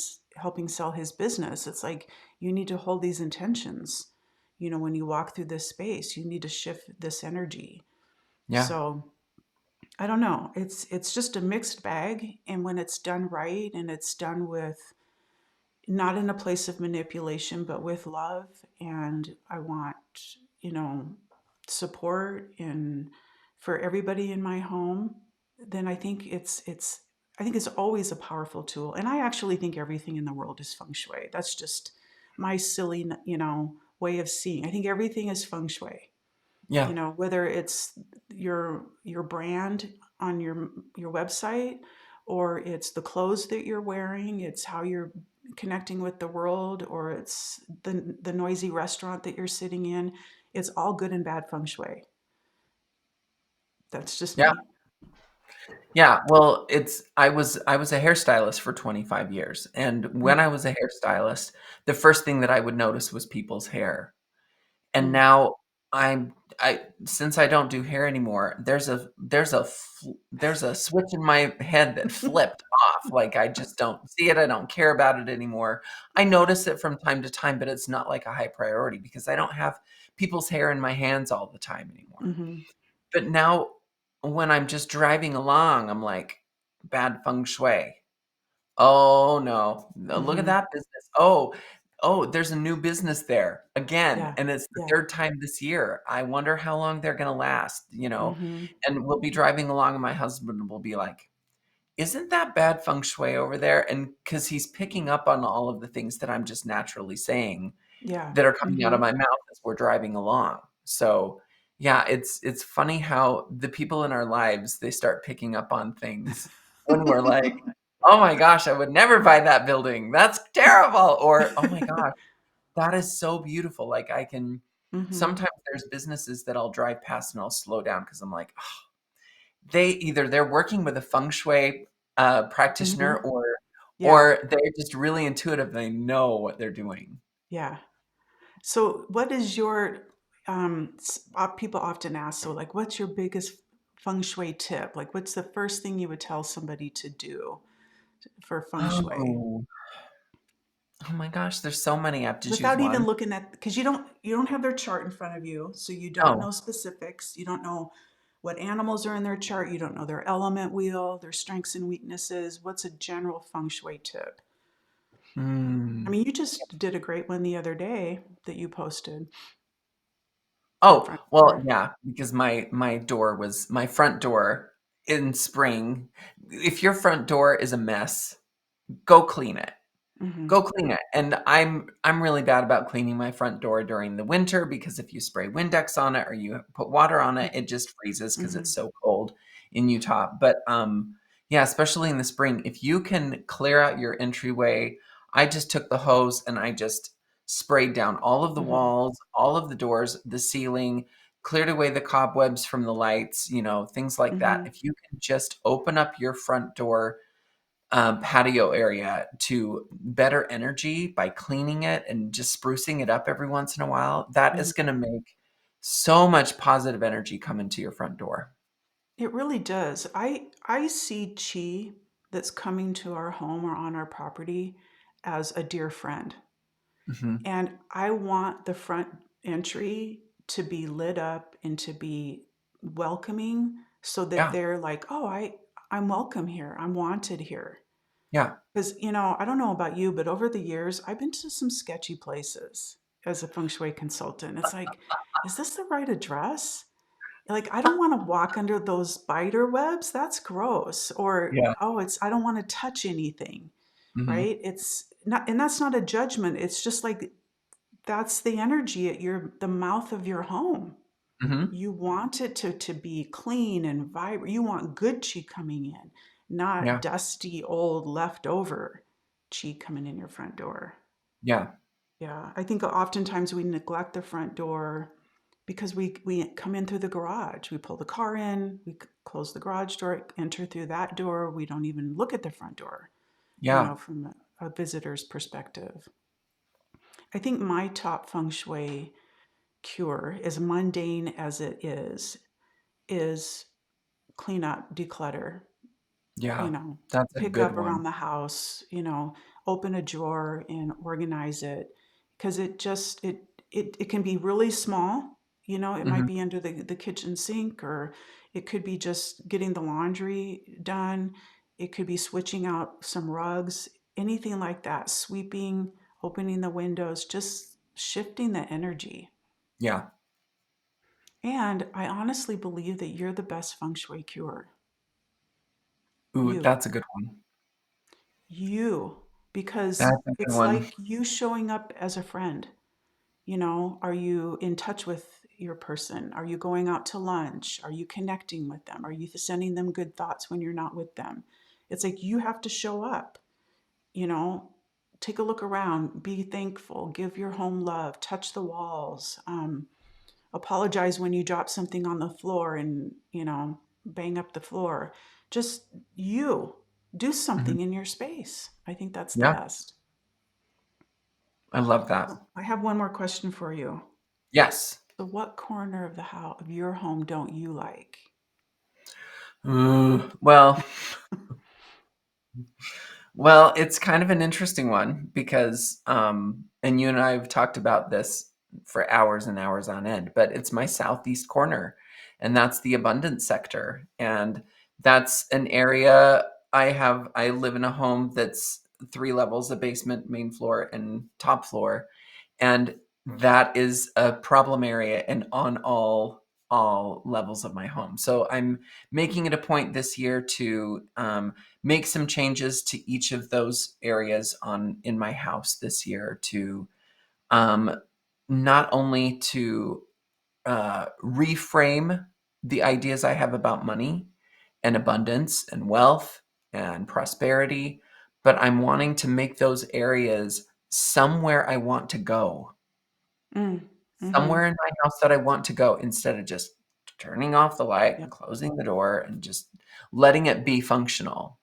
sell his business, it's like you need to hold these intentions. When you walk through this space, you need to shift this energy. yeah, So I don't know. It's just a mixed bag, and when it's done right and it's done with not in a place of manipulation, but with love, and I want, you know, support and for everybody in my home, then I think it's always a powerful tool. And I actually think everything in the world is feng shui. That's just my silly, way of seeing. I think everything is feng shui, yeah, whether it's your brand on your website, or it's the clothes that you're wearing, it's how you're connecting with the world, or it's the noisy restaurant that you're sitting in. It's all good and bad feng shui. That's just yeah. me. Yeah, well, I was a hairstylist for 25 years, and when I was a hairstylist, the first thing that I would notice was people's hair. And Mm-hmm. now I since I don't do hair anymore, there's a switch in my head that flipped off, like, I just don't see it, I don't care about it anymore. I notice it from time to time, but it's not like a high priority because I don't have people's hair in my hands all the time anymore. Mm-hmm. But now when I'm just driving along, I'm like, "Bad feng shui. Oh, no. No, look at Mm-hmm. that business. Oh, there's a new business there again, Yeah. and it's the Yeah. 3rd time this year. I wonder how long they're gonna last, you know?" Mm-hmm. And we'll be driving along, and my husband will be like, "Isn't that bad feng shui over there?" And because he's picking up on all of the things that I'm just naturally saying Yeah. that are coming out Mm-hmm. of my mouth as we're driving along. So, yeah, it's funny how the people in our lives, they start picking up on things when we're like, "Oh my gosh, I would never buy that building. That's terrible." Or, "Oh my gosh, that is so beautiful." Like, I can Mm-hmm. sometimes there's businesses that I'll drive past and I'll slow down because 'cause I'm like, "Oh," they're working with a feng shui, practitioner, Mm-hmm. Yeah. or they're just really intuitive. They know what they're doing. Yeah. So, what is your people often ask, so like, what's your biggest feng shui tip? Like, what's the first thing you would tell somebody to do for feng shui? Oh, oh my gosh, there's so many. I have to choose Without even one. looking at, because you don't have their chart in front of you, so you don't Oh, know specifics. You don't know what animals are in their chart. You don't know their element wheel, their strengths and weaknesses. What's a general feng shui tip? I hmm. mean, you just did a great one the other day that you posted, your Oh, front well, door. yeah, because my front door in spring. If your front door is a mess, go clean it. Mm-hmm. Go clean it. And I'm really bad about cleaning my front door during the winter because if you spray Windex on it or you put water on it, it just freezes because Mm-hmm. it's so cold in Utah. But yeah, especially in the spring, if you can clear out your entryway, I just took the hose and I just sprayed down all of the Mm-hmm. walls, all of the doors, the ceiling, cleared away the cobwebs from the lights, things like that. Mm-hmm. If you can just open up your front door patio area to better energy by cleaning it and just sprucing it up every once in a while, that Mm-hmm. is going to make so much positive energy come into your front door. It really does. I see chi that's coming to our home or on our property as a dear friend. Hmm. And I want the front entry to be lit up and to be welcoming so that Yeah, they're like, "Oh, I'm welcome here. I'm wanted here." yeah, Because, I don't know about you, but over the years, I've been to some sketchy places as a feng shui consultant. It's like, is this the right address? Like, I don't want to walk under those spider webs. That's gross. Or, yeah, oh, I don't want to touch anything, hmm, right? It's not, and that's not a judgment. It's just like, that's the energy at the mouth of your home. hmm, You want it to be clean and vibrant. You want good chi coming in, not yeah, dusty, old, leftover chi coming in your front door. yeah, Yeah, I think oftentimes we neglect the front door because we come in through the garage. We pull the car in, we close the garage door, enter through that door. We don't even look at the front door, yeah, from a visitor's perspective. I think my top feng shui cure, as mundane as it is clean up, declutter, you yeah. know, That's a pick good up one. around the house, open a drawer and organize it because it can be really small. It might Hmm. be under the kitchen sink, or it could be just getting the laundry done. It could be switching out some rugs, anything like that, sweeping, opening the windows, just shifting the energy. Yeah. And I honestly believe that you're the best feng shui cure. Ooh, You. that's a good one. You. Because That's a good it's one. like you showing up as a friend. Are you in touch with your person? Are you going out to lunch? Are you connecting with them? Are you sending them good thoughts when you're not with them? It's like you have to show up, you know, take a look around, be thankful, give your home love, touch the walls, apologize when you drop something on the floor and, bang up the floor. Just you do Hmm. something in your space. I think that's the Yeah, best. I love that. So I have one more question for you. Yes. So what corner of the house of your home don't you like? Ooh, well, it's kind of an interesting one because, and you and I have talked about this for hours and hours on end, but it's my southeast corner, and that's the abundance sector. And that's an area I live in a home that's three levels, a basement, main floor, and top floor. And that is a problem area and on all levels of my home. So I'm making it a point this year to make some changes to each of those areas on in my house this year to um, not only to reframe the ideas I have about money and abundance and wealth and prosperity, but I'm wanting to make those areas somewhere I want to go, Mm. Mm-hmm. somewhere in my house that I want to go instead of just turning off the light Yeah. and closing the door and just letting it be functional.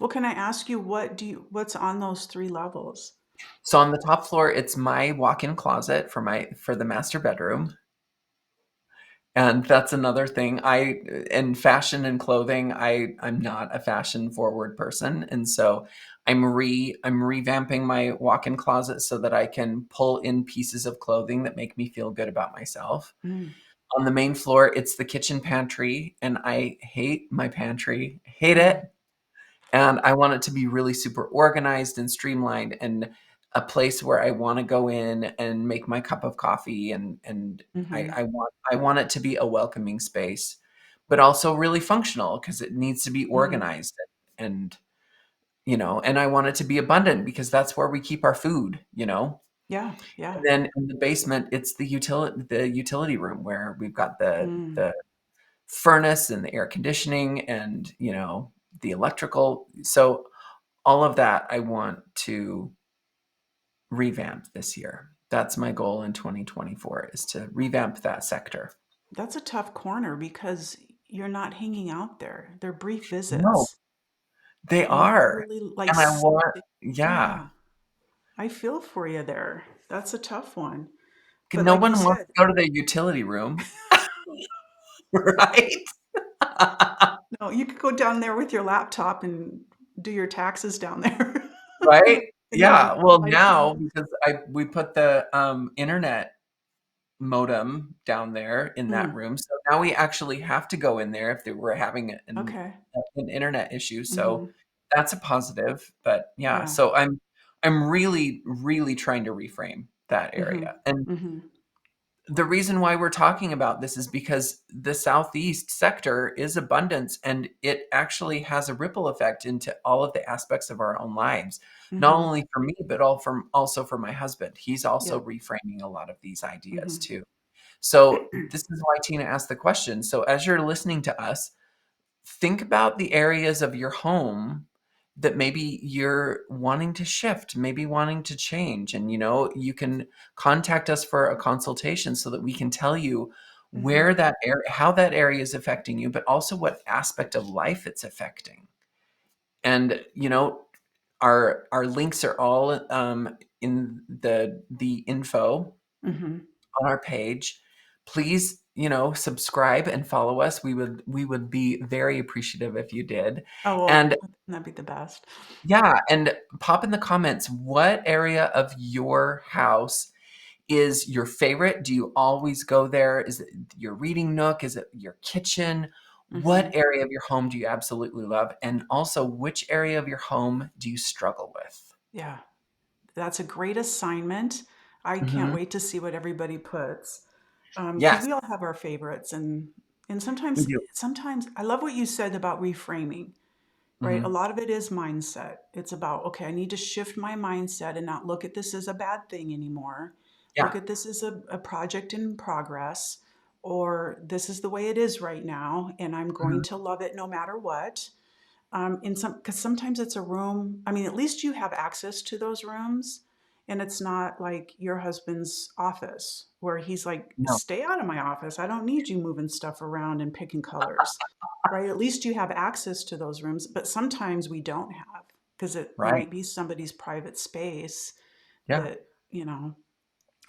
Well, can I ask you what's on those three levels? So on the top floor, it's my walk-in closet for the master bedroom. And that's another thing. In fashion and clothing, I'm not a fashion forward person. And so I'm revamping my walk-in closet so that I can pull in pieces of clothing that make me feel good about myself. Mm, On the main floor, it's the kitchen pantry, and I hate my pantry. Hate mm, it. And I want it to be really super organized and streamlined and a place where I wanna go in and make my cup of coffee and mhm, I want it to be a welcoming space, but also really functional because it needs to be mm. organized and, and I want it to be abundant because that's where we keep our food, you know? Yeah, yeah. And then in the basement, it's the utility room where we've got Mm. the furnace and the air conditioning and, the electrical. So all of that I want to revamp this year. That's my goal in 2024 is to revamp that sector. That's a tough corner because you're not hanging out there. They're brief No, visits. they And you are. really And I want yeah. yeah, I feel for you there. That's a tough one. But No like you one wants said, to go to the utility room, right? no, you could go down there with your laptop and do your taxes down there. Right? And you Yeah. Well, light a now candle. because I we put the, internet modem down there in that Mm, room, so now we actually have to go in there if they were having okay. an internet issue, so Mhm. that's a positive, but yeah, Yeah. so I'm really, really trying to reframe that Mhm. area, and Mhm. the reason why we're talking about this is because the Southeast sector is abundance, and it actually has a ripple effect into all of the aspects of our own lives, not Mhm. only for me, but also for my husband. He's also Yeah. reframing a lot of these ideas Mhm. too. So this is why Tina asked the question. So as you're listening to us, think about the areas of your home that maybe you're wanting to shift, maybe wanting to change. And you can contact us for a consultation so that we can tell you Mhm. where that area, how that area is affecting you, but also what aspect of life it's affecting. And our links are all in the info Mhm. on our page. Please, subscribe and follow us. We would be very appreciative if you did. Oh, well, And that'd be the best. yeah, and pop in the comments what area of your house is your favorite? Do you always go there? Is it your reading nook? Is it your kitchen? What Mhm. area of your home do you absolutely love? And also, which area of your home do you struggle with? Yeah. That's a great assignment. I can't Mhm. wait to see what everybody puts. Because Yes, we all have our favorites, and we sometimes do. I love what you said about reframing, right? A Mhm. lot of it is mindset. It's about, okay, I need to shift my mindset and not look at this as a bad thing anymore. Look Yeah. at this as a project in progress, or this is the way it is right now, and I'm going Mhm. to love it no matter what. In some, because sometimes it's a room, I mean, at least you have access to those rooms, and it's not like your husband's office where he's like, No, stay out of my office, I don't need you moving stuff around and picking colors, right? At least you have access to those rooms, but sometimes we don't have, because it right. might be somebody's private space Yeah. that,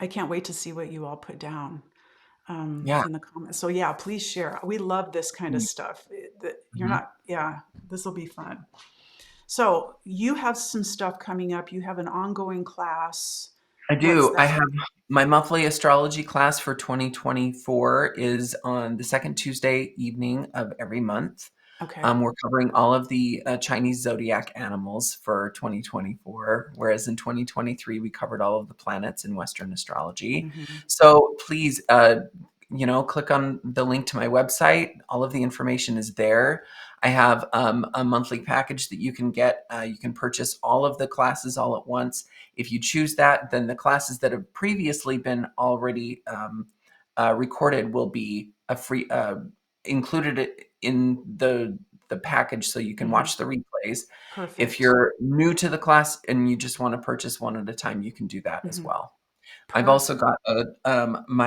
I can't wait to see what you all put down Yeah. in the comments. So yeah, please share. We love this kind of Mm. stuff. You're Mhm. not, yeah, this will be fun. So you have some stuff coming up. You have an ongoing class. I What's do. I that? have my monthly astrology class for 2024 is on the second Tuesday evening of every month. Okay. We're covering all of the Chinese zodiac animals for 2024, whereas in 2023 we covered all of the planets in Western astrology. Hmm. So please, click on the link to my website. All of the information is there. I have a monthly package that you can get. You can purchase all of the classes all at once. If you choose that, then the classes that have previously been already recorded will be a free included in the package so you can Hmm. watch the replays. If Perfect. you're new to the class and you just want to purchase one at a time, you can do that as Hmm. well. I've also Perfect. got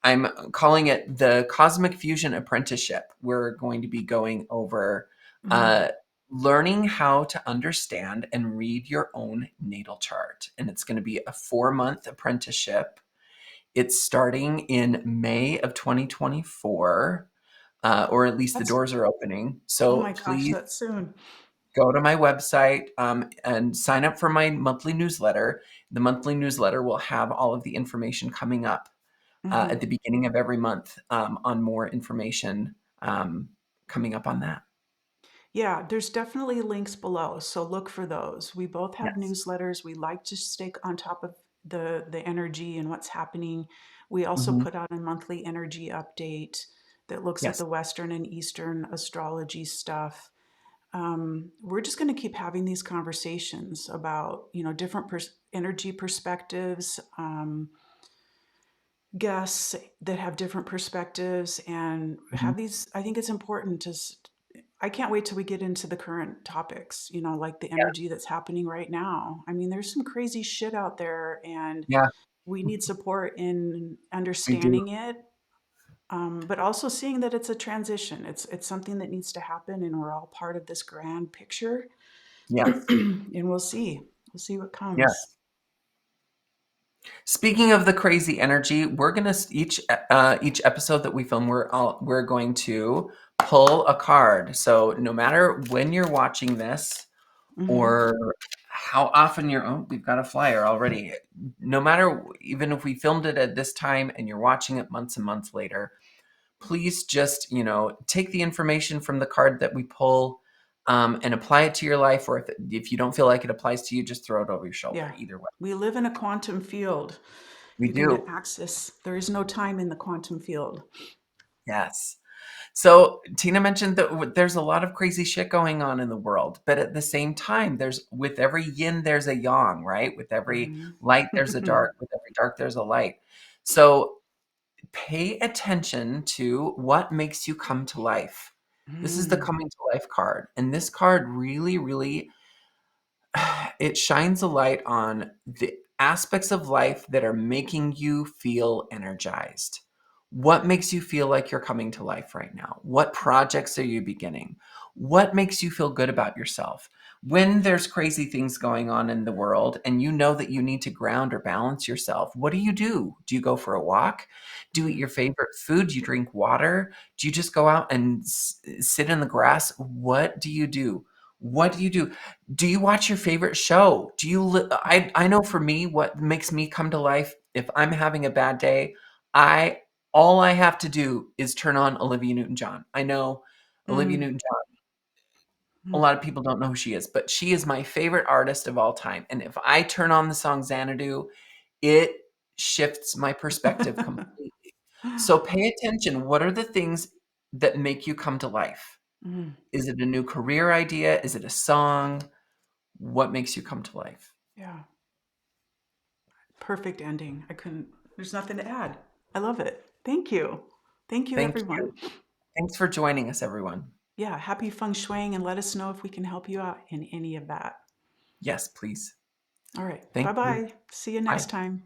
I'm calling it the Cosmic Fusion Apprenticeship. We're going to be going over Mm. learning how to understand and read your own natal chart. And it's going to be a 4-month apprenticeship. It's starting in May of 2024, or at least the That's, doors are opening. oh So my gosh, please that's soon. go to my website, and sign up for my monthly newsletter. The monthly newsletter will have all of the information coming up at Hmm. the beginning of every month, on more information coming up on that. Yeah, there's definitely links below, so look for those. We both have Yes. newsletters. We like to stay on top of the energy and what's happening. We also Hmm. put out a monthly energy update that looks at Yes. the Western and Eastern astrology stuff. We're just going to keep having these conversations about, different energy perspectives, guests that have different perspectives, and Hmm. have these. I think it's important to. I can't wait till we get into the current topics, like the Yeah. energy that's happening right now. I mean, there's some crazy shit out there, and Yeah. we need support in We do. understanding it, but also seeing that it's a transition. It's something that needs to happen, and we're all part of this grand picture. Yes. And we'll see what comes. Yes. Speaking of the crazy energy, we're gonna each episode that we film, we're going to pull a card. So no matter when you're watching this, Hmm. or how often we've got a flyer already. No matter, even if we filmed it at this time and you're watching it months and months later, please just, take the information from the card that we pull, and apply it to your life. Or if you don't feel like it applies to you, just throw it over your shoulder. Yeah, Either way, we live in a quantum field. we You can do. access. There is no time in the quantum field. Yes. So Tina mentioned that there's a lot of crazy shit going on in the world, but at the same time, with every yin, there's a yang, right? With every Hmm. light, there's a dark. With every dark, there's a light. So pay attention to what makes you come to life. This is the Mm. coming to life card. And this card really, really, it shines a light on the aspects of life that are making you feel energized. What makes you feel like you're coming to life right now? What projects are you beginning? What makes you feel good about yourself? When there's crazy things going on in the world and you know that you need to ground or balance yourself, what do you do? Do you go for a walk? Do you eat Mm. your favorite food? Do you drink water? Do you just go out and sit in the grass? What do you do? What do you do? Do you watch your favorite show? I know for me, what makes me come to life, if I'm having a bad day, I all I have to do is turn on Olivia Newton-John. I know Olivia Mm. Newton-John, a Mm. lot of people don't know who she is, but she is my favorite artist of all time, and if I turn on the song Xanadu, it shifts my perspective completely. So pay attention. What are the things that make you come to life? Mm. Is it a new career idea? Is it a song? What makes you come to life? Yeah. Perfect ending. I couldn't, there's nothing to add. I love it. Thank you. Thank you, Thank you. everyone. Thanks for joining us, everyone. Yeah. Happy feng shuiing, and let us know if we can help you out in any of that. Yes, please. All right. Bye Thank you. bye. See you next Bye. time.